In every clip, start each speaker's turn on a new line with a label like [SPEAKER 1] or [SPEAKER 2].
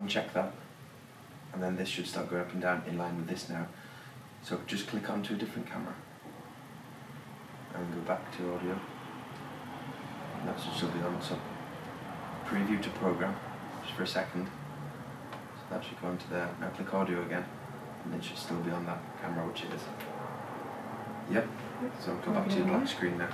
[SPEAKER 1] Check that, and then this should start going up and down in line with this now. So just click onto a different camera and go back to audio, and that should still be on. So preview to program just for a second, so that should go into there. Now click audio again, and it should still be on that camera, which it is. Yep, so go back to your black screen now.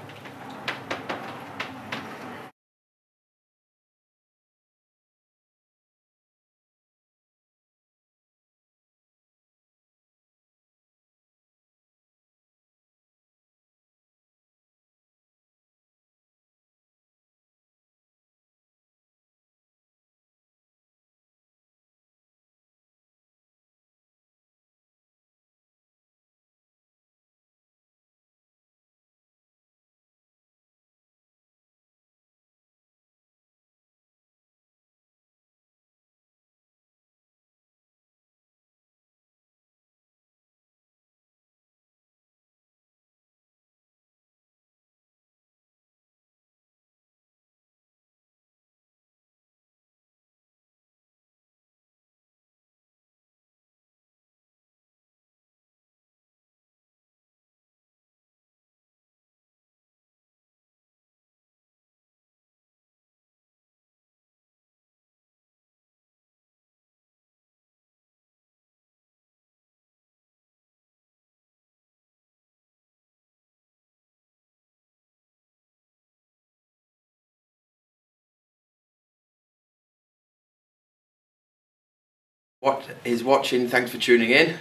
[SPEAKER 1] What is watching, thanks for tuning in.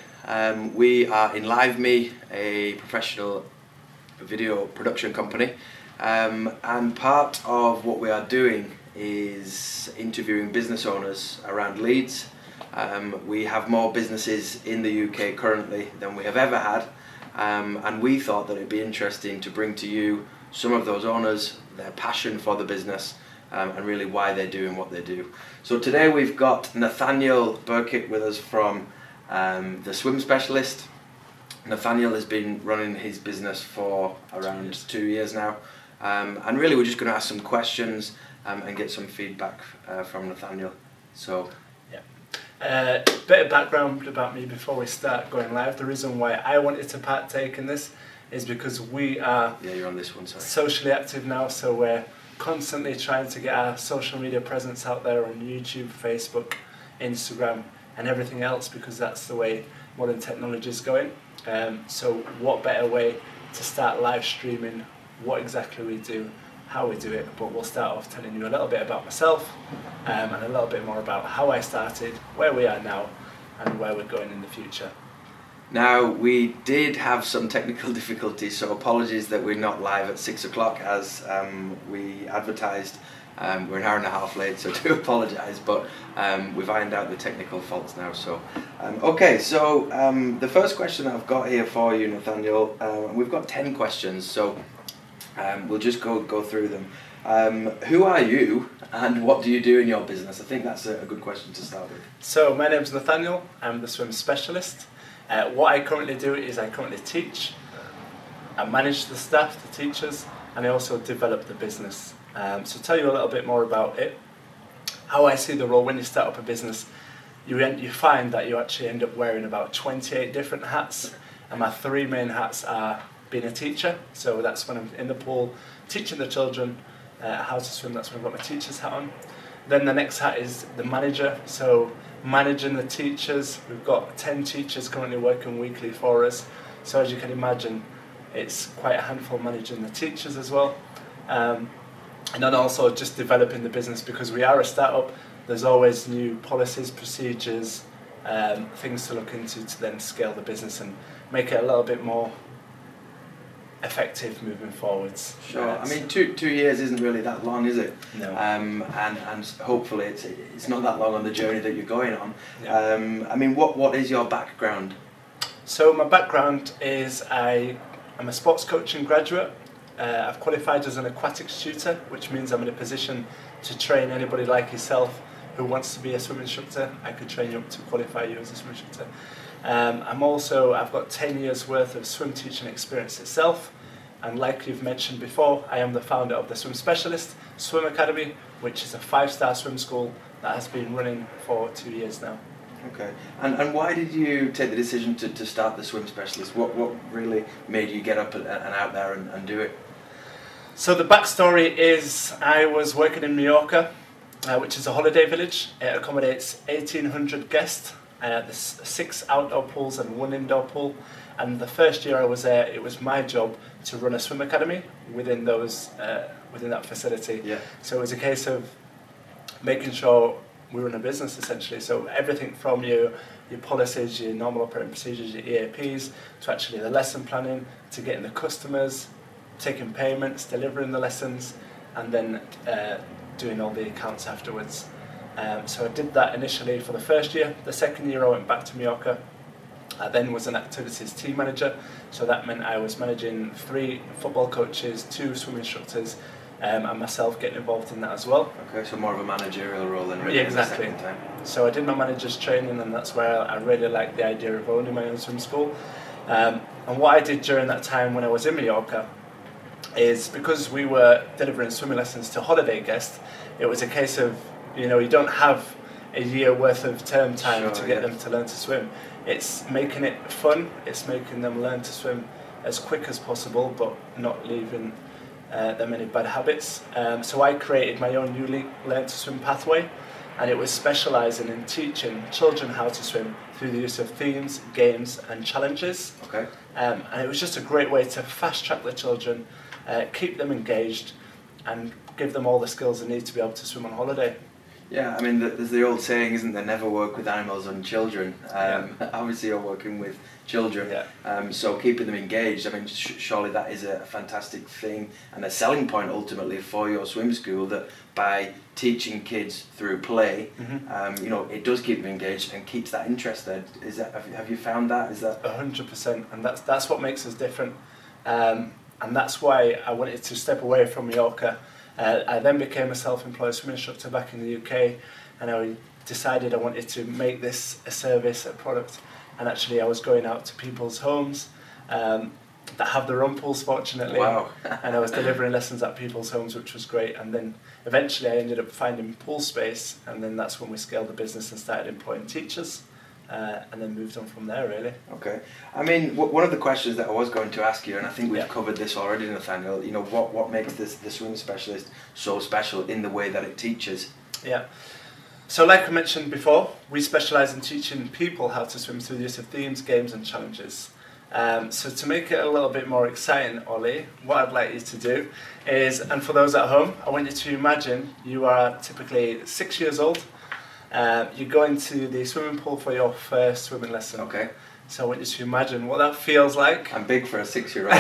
[SPEAKER 1] We are Inlive Me, a professional video production company, and part of what we are doing is interviewing business owners around Leeds. We have more businesses in the UK currently than we have ever had, and we thought that it'd be interesting to bring to you some of those owners, their passion for the business, and really why they're doing what they do. So today we've got Nathaniel Birkett with us from the Swim Specialist. Nathaniel has been running his business for around 2 years now, and really we're just going to ask some questions and get some feedback from Nathaniel. So
[SPEAKER 2] bit of background about me before we start going live. The reason why I wanted to partake in this is because we are
[SPEAKER 1] you're on this one, sorry.
[SPEAKER 2] Socially active now, so we're constantly trying to get our social media presence out there on YouTube, Facebook, Instagram and everything else, because that's the way modern technology is going. So what better way to start live streaming what exactly we do, how we do it. But we'll start off telling you a little bit about myself and a little bit more about how I started, where we are now and where we're going in the future.
[SPEAKER 1] Now, we did have some technical difficulties, so apologies that we're not live at 6 o'clock as we advertised. We're an hour and a half late, so do apologise, but we've ironed out the technical faults now. So, okay, so the first question that I've got here for you, Nathaniel, we've got 10 questions, so we'll just go through them. Who are you and what do you do in your business? I think that's a good question to start with.
[SPEAKER 2] So, my name's Nathaniel, I'm the Swim Specialist. What I currently do is I currently teach, I manage the staff, the teachers, and I also develop the business. So tell you a little bit more about it. How I see the role when you start up a business, you find that you actually end up wearing about 28 different hats, and my 3 main hats are being a teacher, so that's when I'm in the pool teaching the children how to swim, that's when I've got my teacher's hat on. Then the next hat is the manager, so managing the teachers. We've got 10 teachers currently working weekly for us, so as you can imagine it's quite a handful managing the teachers as well, and then also just developing the business, because we are a startup. There's always new policies, procedures, things to look into to then scale the business and make it a little bit more effective moving forwards.
[SPEAKER 1] Sure. I mean, two years isn't really that long, is it?
[SPEAKER 2] No.
[SPEAKER 1] And hopefully it's not that long on the journey that you're going on.
[SPEAKER 2] Yeah.
[SPEAKER 1] I mean, what is your background?
[SPEAKER 2] So my background is I'm a sports coaching graduate. I've qualified as an aquatics tutor, which means I'm in a position to train anybody like yourself who wants to be a swim instructor. I could train you up to qualify you as a swim instructor. I've got 10 years worth of swim teaching experience itself, and like you've mentioned before, I am the founder of the Swim Specialist Swim Academy, which is a 5-star swim school that has been running for 2 years now.
[SPEAKER 1] Okay, and why did you take the decision to start the Swim Specialist? What really made you get up and out there and do it?
[SPEAKER 2] So the backstory is I was working in Mallorca, which is a holiday village. It accommodates 1,800 guests. There's 6 outdoor pools and 1 indoor pool. And the first year I was there, it was my job to run a swim academy within that facility.
[SPEAKER 1] Yeah.
[SPEAKER 2] So it was a case of making sure we run a business essentially. So everything from your policies, your normal operating procedures, your EAPs, to actually the lesson planning, to getting the customers, taking payments, delivering the lessons, and then doing all the accounts afterwards. So I did that initially for the first year. The second year I went back to Mallorca. I then was an activities team manager, so that meant I was managing 3 football coaches, 2 swim instructors, and myself getting involved in that as well.
[SPEAKER 1] Okay, so more of a managerial role than really.
[SPEAKER 2] Yeah, exactly.
[SPEAKER 1] The second time.
[SPEAKER 2] So I did my manager's training, and that's where I really liked the idea of owning my own swim school. And what I did during that time when I was in Mallorca is, because we were delivering swimming lessons to holiday guests, it was a case of, you don't have a year worth of term time to get them to learn to swim. It's making it fun, it's making them learn to swim as quick as possible, but not leaving them any bad habits. So I created my own unique Learn to Swim pathway, and it was specialising in teaching children how to swim through the use of themes, games and challenges.
[SPEAKER 1] Okay.
[SPEAKER 2] And it was just a great way to fast track the children, keep them engaged, and give them all the skills they need to be able to swim on holiday.
[SPEAKER 1] Yeah, I mean, there's the old saying, isn't there, never work with animals and children. Obviously you're working with children, so keeping them engaged, I mean, surely that is a fantastic thing and a selling point ultimately for your swim school, that by teaching kids through play, it does keep them engaged and keeps that interest there. Is that, have you found that? Is that
[SPEAKER 2] 100%, and that's what makes us different, and that's why I wanted to step away from Mallorca. I then became a self-employed swim instructor back in the UK, and I decided I wanted to make this a service, a product, and actually I was going out to people's homes that have their own pools, fortunately.
[SPEAKER 1] Wow.
[SPEAKER 2] And I was delivering lessons at people's homes, which was great, and then eventually I ended up finding pool space, and then that's when we scaled the business and started employing teachers. And then moved on from there, really.
[SPEAKER 1] Okay. I mean, one of the questions that I was going to ask you, and I think we've covered this already, Nathaniel, what makes the Swim Specialist so special in the way that it teaches? Yeah.
[SPEAKER 2] So like I mentioned before, we specialise in teaching people how to swim through the use of themes, games and challenges. So to make it a little bit more exciting, Ollie, what I'd like you to do is, and for those at home, I want you to imagine you are typically 6 years old. You're going to the swimming pool for your first swimming lesson.
[SPEAKER 1] Okay.
[SPEAKER 2] So I want you to imagine what that feels like.
[SPEAKER 1] I'm big for a 6-year-old.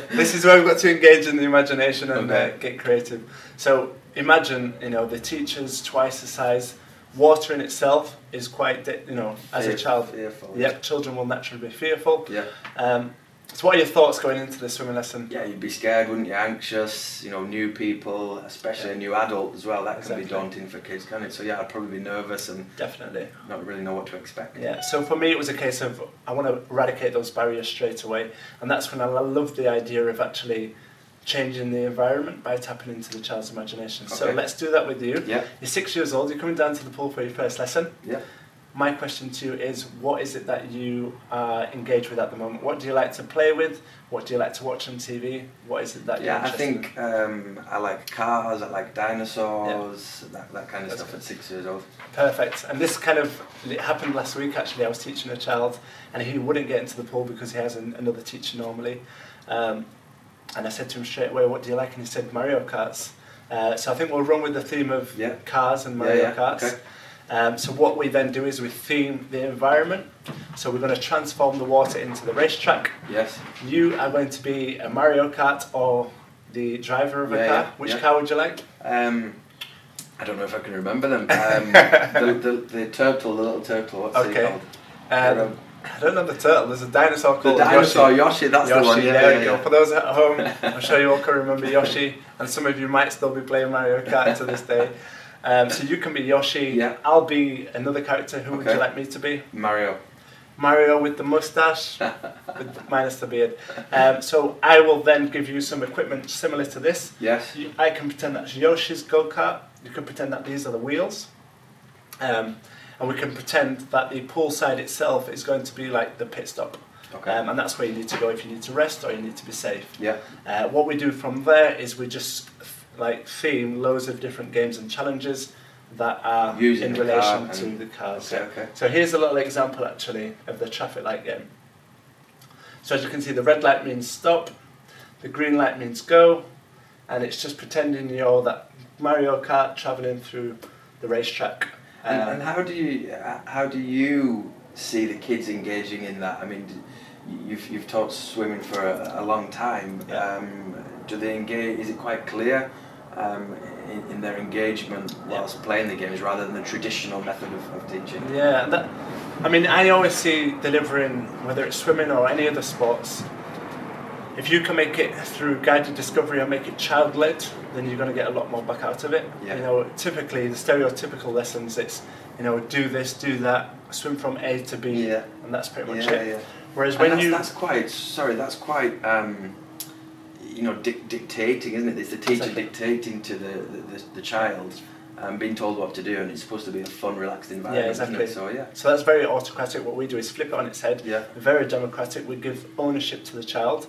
[SPEAKER 2] This is where we've got to engage in the imagination and get creative. So imagine, the teacher's twice the size. Water in itself is quite, as a child,
[SPEAKER 1] fearful.
[SPEAKER 2] Yep, children will naturally be fearful.
[SPEAKER 1] Yeah.
[SPEAKER 2] So what are your thoughts going into the swimming lesson?
[SPEAKER 1] Yeah, you'd be scared, wouldn't you? Anxious, new people, especially a new adult as well. That can be daunting for kids, can't it? So yeah, I'd probably be nervous and
[SPEAKER 2] definitely
[SPEAKER 1] not really know what to expect.
[SPEAKER 2] Yeah, so for me it was a case of, I want to eradicate those barriers straight away, and that's when I loved the idea of actually changing the environment by tapping into the child's imagination. Okay. So let's do that with you.
[SPEAKER 1] Yeah.
[SPEAKER 2] You're 6 years old, you're coming down to the pool for your first lesson.
[SPEAKER 1] Yeah.
[SPEAKER 2] My question to you is, what is it that you are engaged with at the moment? What do you like to play with? What do you like to watch on TV? What is it that you're interested in?
[SPEAKER 1] I think I like cars, I like dinosaurs, that kind of stuff good. At 6 years old.
[SPEAKER 2] Perfect. And this it happened last week actually. I was teaching a child and he wouldn't get into the pool because he has another teacher normally. And I said to him straight away, what do you like? And he said Mario Karts. So I think we'll run with the theme of cars and Mario Karts. Okay. So what we then do is we theme the environment. So we're going to transform the water into the racetrack.
[SPEAKER 1] Yes.
[SPEAKER 2] You are going to be a Mario Kart or the driver of a car. Which car would you like?
[SPEAKER 1] I don't know if I can remember them. The turtle, the little turtle, what's it called?
[SPEAKER 2] I don't know the turtle. There's a dinosaur called
[SPEAKER 1] Yoshi. That's the one.
[SPEAKER 2] There we go. For those at home, I'm sure you all can remember Yoshi, and some of you might still be playing Mario Kart to this day. So you can be Yoshi. Yeah. I'll be another character. Who would you like me to be?
[SPEAKER 1] Mario.
[SPEAKER 2] Mario with the mustache. minus the beard. So I will then give you some equipment similar to this.
[SPEAKER 1] Yes.
[SPEAKER 2] I can pretend that's Yoshi's go-kart. You can pretend that these are the wheels. And we can pretend that the pool side itself is going to be like the pit stop.
[SPEAKER 1] Okay.
[SPEAKER 2] And that's where you need to go if you need to rest or you need to be safe.
[SPEAKER 1] Yeah.
[SPEAKER 2] What we do from there is we just like theme loads of different games and challenges that are in relation to the cars.
[SPEAKER 1] Okay.
[SPEAKER 2] So here's a little example actually of the traffic light game. So as you can see, the red light means stop, the green light means go, and it's just pretending you're that Mario Kart travelling through the racetrack.
[SPEAKER 1] And how do you see the kids engaging in that? I mean, you've taught swimming for a long time.
[SPEAKER 2] Yeah.
[SPEAKER 1] Do they engage? Is it quite clear in their engagement whilst playing the games rather than the traditional method of teaching?
[SPEAKER 2] Yeah, I mean, I always see delivering, whether it's swimming or any other sports, if you can make it through guided discovery or make it child-led, then you're going to get a lot more back out of it.
[SPEAKER 1] Yeah.
[SPEAKER 2] You know, typically the stereotypical lessons, it's, you know, do this, do that, swim from A to B, and that's pretty much it.
[SPEAKER 1] Yeah.
[SPEAKER 2] Whereas
[SPEAKER 1] that's quite dictating, isn't it? It's the teacher dictating to the child, being told what to do, and it's supposed to be a fun, relaxed environment.
[SPEAKER 2] Yeah, exactly.
[SPEAKER 1] Isn't it?
[SPEAKER 2] So that's very autocratic. What we do is flip it on its head.
[SPEAKER 1] Yeah.
[SPEAKER 2] Very democratic. We give ownership to the child,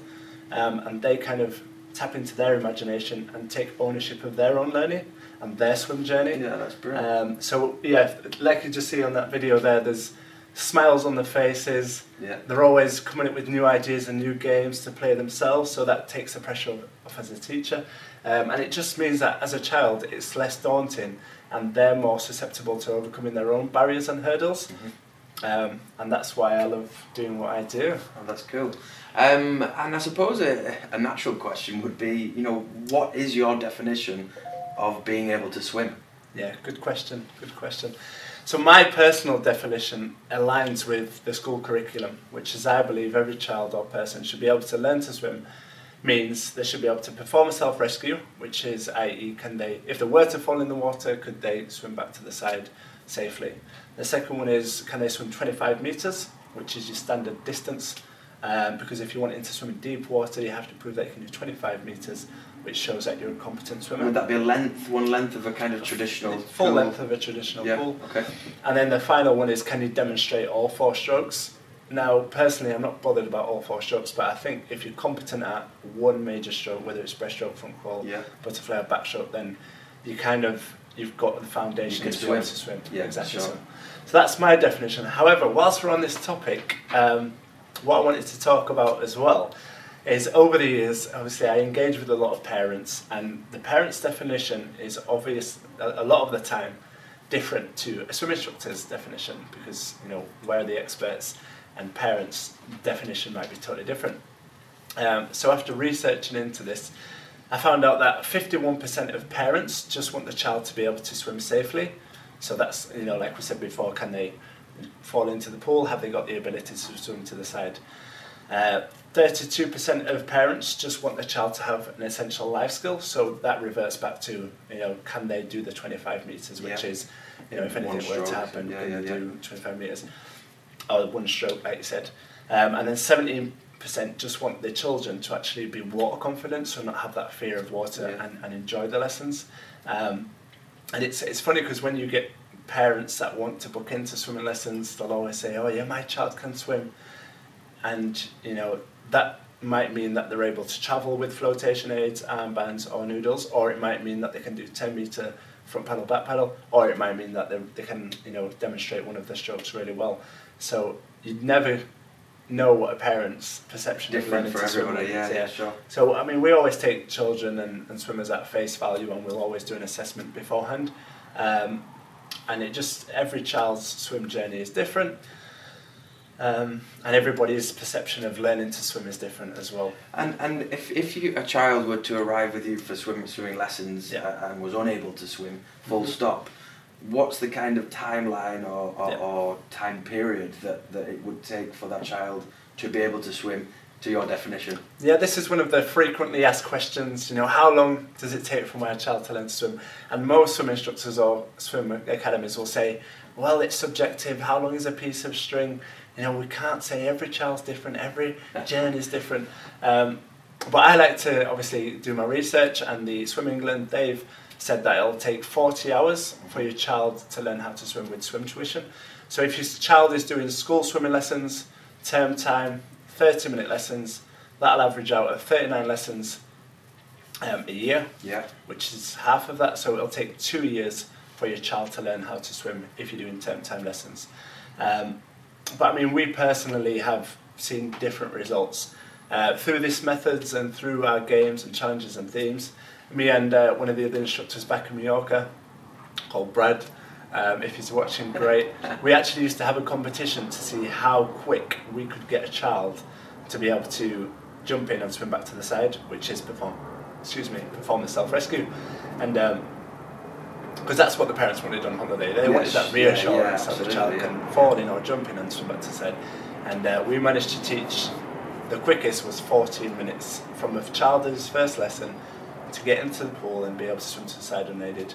[SPEAKER 2] and they kind of tap into their imagination and take ownership of their own learning and their swim journey.
[SPEAKER 1] Yeah, that's brilliant.
[SPEAKER 2] So yeah, like you just see on that video there, there's smiles on the faces.
[SPEAKER 1] Yeah.
[SPEAKER 2] They're always coming up with new ideas and new games to play themselves, so that takes the pressure off as a teacher. And it just means that as a child it's less daunting and they're more susceptible to overcoming their own barriers and hurdles. Mm-hmm. And that's why I love doing what I do.
[SPEAKER 1] Oh, that's cool. And I suppose a natural question would be, you know, what is your definition of being able to swim?
[SPEAKER 2] Yeah, good question. So my personal definition aligns with the school curriculum, which is I believe every child or person should be able to learn to swim. Means they should be able to perform a self-rescue, which is, i.e., if they were to fall in the water, could they swim back to the side safely? The second one is, can they swim 25 metres, which is your standard distance? Because if you want to swim in deep water, you have to prove that you can do 25 metres, which shows that you're a competent swimmer.
[SPEAKER 1] Would that be one length of a kind of traditional
[SPEAKER 2] full
[SPEAKER 1] pool?
[SPEAKER 2] length of a traditional pool.
[SPEAKER 1] Okay.
[SPEAKER 2] And then the final one is, can you demonstrate all 4 strokes? Now, personally, I'm not bothered about all 4 strokes, but I think if you're competent at one major stroke, whether it's breaststroke, front crawl, butterfly or backstroke, then you've got the foundation to be able to swim.
[SPEAKER 1] Yeah,
[SPEAKER 2] exactly.
[SPEAKER 1] Sure.
[SPEAKER 2] So that's my definition. However, whilst we're on this topic, what I wanted to talk about as well is over the years, obviously I engage with a lot of parents, and the parents' definition is obvious a lot of the time different to a swim instructor's definition, because, you know, we're the experts and parents' definition might be totally different. So after researching into this, I found out that 51% of parents just want the child to be able to swim safely. So that's, you know, like we said before, can they fall into the pool? Have they got the ability to swim to the side? 32% of parents just want the child to have an essential life skill. So that reverts back to, you know, can they do the 25 metres, which is, you know, if anything were to happen, can they do 25 metres? Or one stroke, like you said. And then 17% just want their children to actually be water confident, so not have that fear of water and enjoy the lessons. And it's funny because when you get parents that want to book into swimming lessons, they'll always say, oh yeah, my child can swim. And, you know, that might mean that they're able to travel with flotation aids, armbands or noodles, or it might mean that they can do 10 metre front paddle, back paddle, or it might mean that they can, you know, demonstrate one of the strokes really well. So you'd never know what a parent's perception of learning to swim is.
[SPEAKER 1] Yeah, sure.
[SPEAKER 2] So, I mean, we always take children and swimmers at face value, and we'll always do an assessment beforehand. And every child's swim journey is different. And everybody's perception of learning to swim is different as well.
[SPEAKER 1] And if a child were to arrive with you for swimming lessons and was unable to swim, full stop, what's the kind of timeline or time period that it would take for that child to be able to swim to your definition?
[SPEAKER 2] Yeah, this is one of the frequently asked questions, you know, how long does it take for my child to learn to swim? And most swim instructors or swim academies will say, well, it's subjective, how long is a piece of string? we can't say every child's different, every journey is different. But I like to obviously do my research, and the Swim England, they've said that it'll take 40 hours for your child to learn how to swim with swim tuition. So if your child is doing school swimming lessons, term time, 30-minute lessons, that'll average out at 39 lessons a year, which is half of that. So it'll take 2 years for your child to learn how to swim if you're doing term time lessons. But I mean, we personally have seen different results through these methods and through our games and challenges and themes. Me and one of the other instructors back in Mallorca, called Brad, if he's watching, great. We actually used to have a competition to see how quick we could get a child to be able to jump in and swim back to the side, which is perform the self-rescue. And because that's what the parents wanted on holiday. They wanted that reassurance that the child can fall in or jump in and swim back to the side. And we managed to teach, the quickest was 14 minutes from a child's first lesson to get into the pool and be able to swim to the side unaided.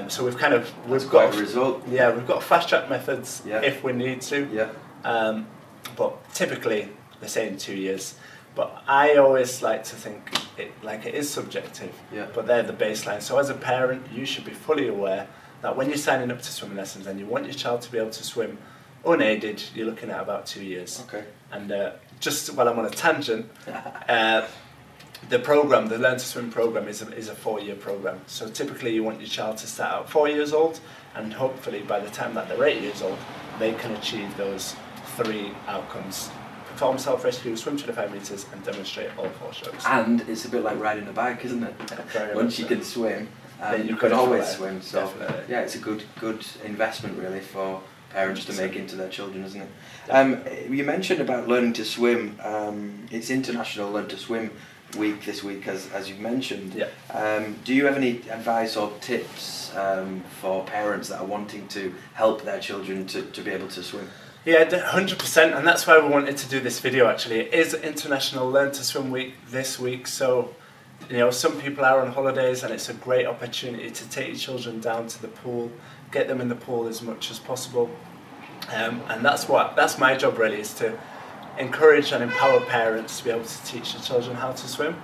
[SPEAKER 2] So we've got
[SPEAKER 1] a result.
[SPEAKER 2] Yeah, we've got fast track methods if we need to. But typically they're saying 2 years. But I always like to think it is subjective. But they're the baseline. So as a parent, you should be fully aware that when you're signing up to swimming lessons and you want your child to be able to swim unaided, you're looking at about 2 years.
[SPEAKER 1] Okay.
[SPEAKER 2] And just while I'm on a tangent, the program, the Learn to Swim program, is a 4-year program. So typically you want your child to start out 4 years old, and hopefully by the time that they're 8 years old, they can achieve those 3 outcomes: perform self-rescue, swim 25 metres, and demonstrate all 4 strokes.
[SPEAKER 1] And it's a bit like riding a bike, isn't it? Once you can swim, you can always swim. So yeah, it's a good investment really for parents to make into their children, isn't it? You mentioned about learning to swim. It's International Learn to Swim Week this week, as you've mentioned. Do you have any advice or tips for parents that are wanting to help their children to be able to swim?
[SPEAKER 2] Yeah, 100%, and that's why we wanted to do this video actually. It is International Learn to Swim Week this week, so some people are on holidays and it's a great opportunity to take your children down to the pool, get them in the pool as much as possible. And that's my job really, is to encourage and empower parents to be able to teach their children how to swim.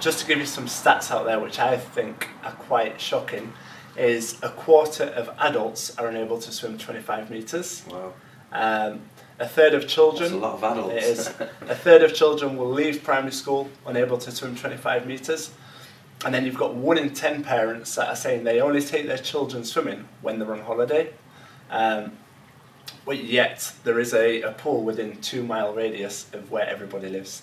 [SPEAKER 2] Just to give you some stats out there, which I think are quite shocking, is 1/4 of adults are unable to swim 25 metres.
[SPEAKER 1] Wow.
[SPEAKER 2] A third of children,
[SPEAKER 1] that's a lot of adults.
[SPEAKER 2] It is. A third of children will leave primary school unable to swim 25 metres. And then you've got 1 in 10 parents that are saying they only take their children swimming when they're on holiday. But yet there is a pool within 2-mile radius of where everybody lives.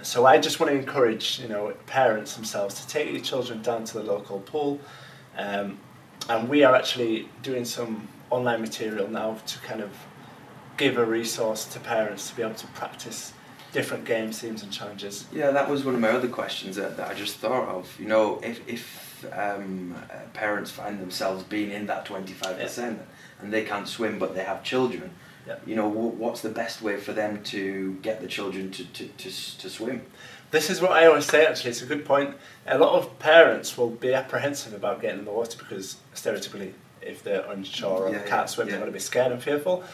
[SPEAKER 2] So I just want to encourage parents themselves to take your children down to the local pool. And we are actually doing some online material now to kind of give a resource to parents to be able to practice different games, themes and challenges.
[SPEAKER 1] Yeah, that was one of my other questions that I just thought of. If parents find themselves being in that 25% and they can't swim but they have children, what's the best way for them to get the children to swim?
[SPEAKER 2] This is what I always say actually, it's a good point. A lot of parents will be apprehensive about getting in the water because stereotypically if they're unsure or they can't swim, they're going to be scared and fearful.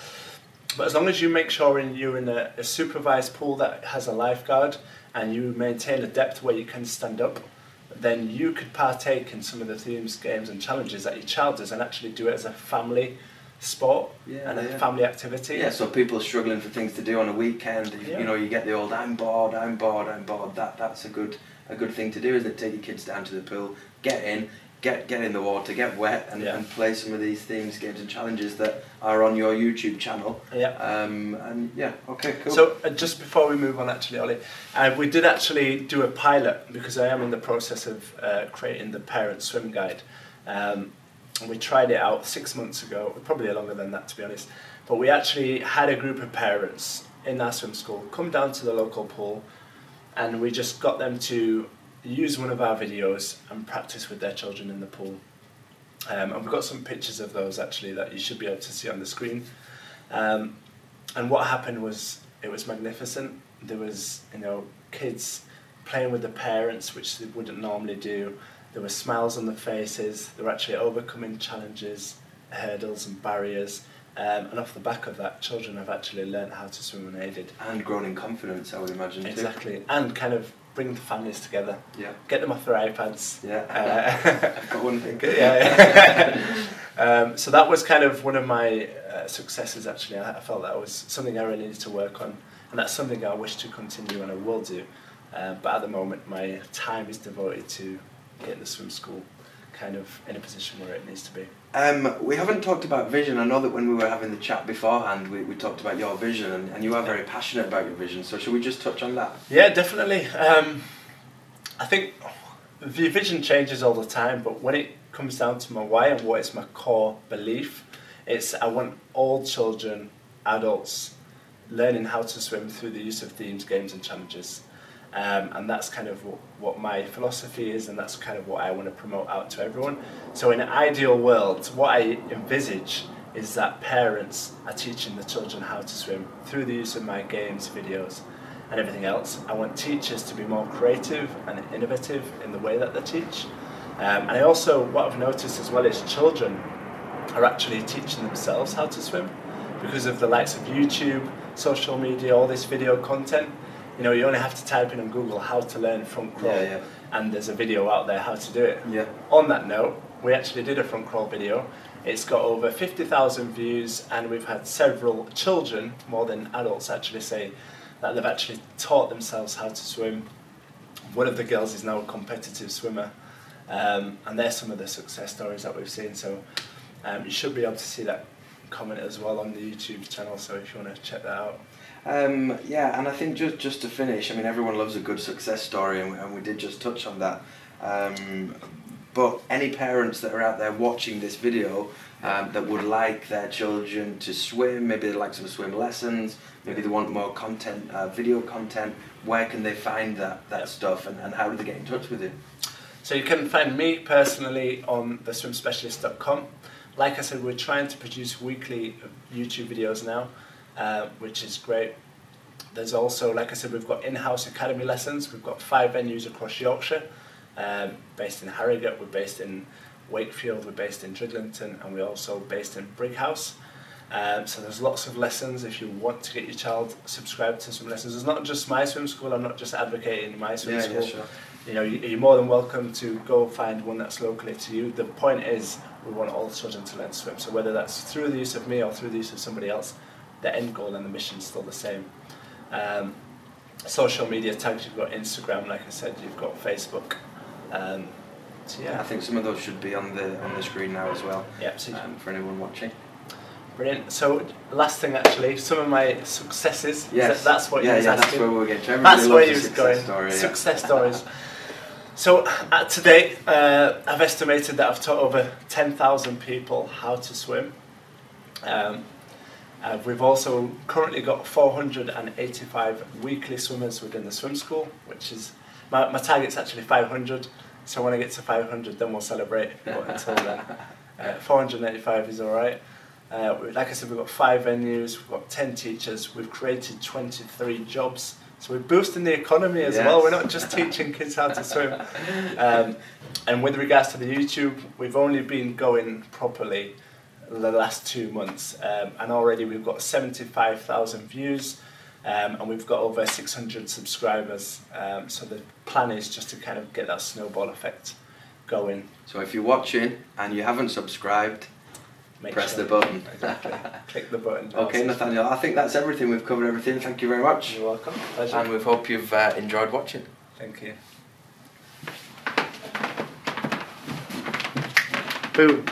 [SPEAKER 2] But as long as you make sure you're in a supervised pool that has a lifeguard and you maintain a depth where you can stand up, then you could partake in some of the themes, games and challenges that your child does and actually do it as a family sport and a family activity.
[SPEAKER 1] Yeah, so people are struggling for things to do on a weekend. You get the old I'm bored. That's a good thing to do, isn't it? Take your kids down to the pool, get in the water, get wet, and play some of these themes, games and challenges that are on your YouTube channel. Okay, cool.
[SPEAKER 2] So just before we move on actually, Ollie, we did actually do a pilot because I am in the process of creating the parent swim guide. We tried it out 6 months ago, probably longer than that to be honest, but we actually had a group of parents in our swim school come down to the local pool and we just got them to use one of our videos and practice with their children in the pool. And we've got some pictures of those actually that you should be able to see on the screen. And what happened was, it was magnificent. There was, kids playing with the parents, which they wouldn't normally do. There were smiles on their faces. They were actually overcoming challenges, hurdles and barriers. And off the back of that, children have actually learned how to swim unaided.
[SPEAKER 1] And grown in confidence, I would imagine.
[SPEAKER 2] Exactly,
[SPEAKER 1] too.
[SPEAKER 2] and kind of bring the families together.
[SPEAKER 1] Yeah.
[SPEAKER 2] Get them off their iPads.
[SPEAKER 1] Yeah. I've got one thing.
[SPEAKER 2] So that was kind of one of my successes. Actually, I felt that was something I really needed to work on, and that's something I wish to continue and I will do. But at the moment, my time is devoted to getting the swim school kind of in a position where it needs to be.
[SPEAKER 1] We haven't talked about vision. I know that when we were having the chat beforehand, we talked about your vision, and you are very passionate about your vision. So should we just touch on that?
[SPEAKER 2] Yeah, definitely. I think the vision changes all the time, but when it comes down to my why and what is my core belief, it's I want all children, adults, learning how to swim through the use of themes, games and challenges. And that's kind of what my philosophy is, and that's kind of what I want to promote out to everyone. So in an ideal world, what I envisage is that parents are teaching the children how to swim through the use of my games, videos and everything else. I want teachers to be more creative and innovative in the way that they teach. And I also, what I've noticed as well is children are actually teaching themselves how to swim because of the likes of YouTube, social media, all this video content. You know, you only have to type in on Google how to learn front crawl, and there's a video out there how to do it.
[SPEAKER 1] Yeah.
[SPEAKER 2] On that note, we actually did a front crawl video. It's got over 50,000 views, and we've had several children, more than adults, actually say that they've actually taught themselves how to swim. One of the girls is now a competitive swimmer, and they're some of the success stories that we've seen. So you should be able to see that comment as well on the YouTube channel, so if you want to check that out.
[SPEAKER 1] Yeah, and I think just to finish, I mean, everyone loves a good success story, and we did just touch on that. But any parents that are out there watching this video that would like their children to swim, maybe they'd like some swim lessons, maybe they want more content, video content, where can they find that stuff, and how do they get in touch with you?
[SPEAKER 2] So you can find me personally on theswimspecialist.com. Like I said, we're trying to produce weekly YouTube videos now, which is great. There's also, like I said, we've got in-house academy lessons. We've got 5 venues across Yorkshire, based in Harrogate, we're based in Wakefield, we're based in Dridlington, and we're also based in Brighouse. So there's lots of lessons if you want to get your child subscribed to some lessons. It's not just my swim school, I'm not just advocating my swim school.
[SPEAKER 1] Yeah, sure.
[SPEAKER 2] You know, you're more than welcome to go find one that's locally to you. The point is, we want all children to learn to swim. So whether that's through the use of me or through the use of somebody else, the end goal and the mission is still the same. Social media tags, you've got Instagram, like I said, you've got Facebook. So yeah,
[SPEAKER 1] I think some of those should be on the screen now as well.
[SPEAKER 2] Yeah, so
[SPEAKER 1] for anyone watching.
[SPEAKER 2] Brilliant. So last thing, actually, some of my successes.
[SPEAKER 1] Yes.
[SPEAKER 2] That's what you was asking.
[SPEAKER 1] That's where we were getting to. Everybody
[SPEAKER 2] That's where you
[SPEAKER 1] loves
[SPEAKER 2] was
[SPEAKER 1] a
[SPEAKER 2] going.
[SPEAKER 1] success story.
[SPEAKER 2] Success stories. So to date, I've estimated that I've taught over 10,000 people how to swim. We've also currently got 485 weekly swimmers within the swim school, which is, my target's actually 500, so when I get to 500 then we'll celebrate, but until then, 485 is alright. Like I said, we've got 5 venues, we've got 10 teachers, we've created 23 jobs, so we're boosting the economy as well. We're not just teaching kids how to swim. And with regards to the YouTube, we've only been going properly the last 2 months, and already we've got 75,000 views, and we've got over 600 subscribers. So the plan is just to kind of get that snowball effect going.
[SPEAKER 1] So if you're watching and you haven't subscribed, press the button.
[SPEAKER 2] Exactly. Click the button.
[SPEAKER 1] Okay, Nathaniel, I think that's everything. We've covered everything. Thank you very much.
[SPEAKER 2] You're welcome. Pleasure.
[SPEAKER 1] And we hope you've enjoyed watching.
[SPEAKER 2] Thank you. Boom.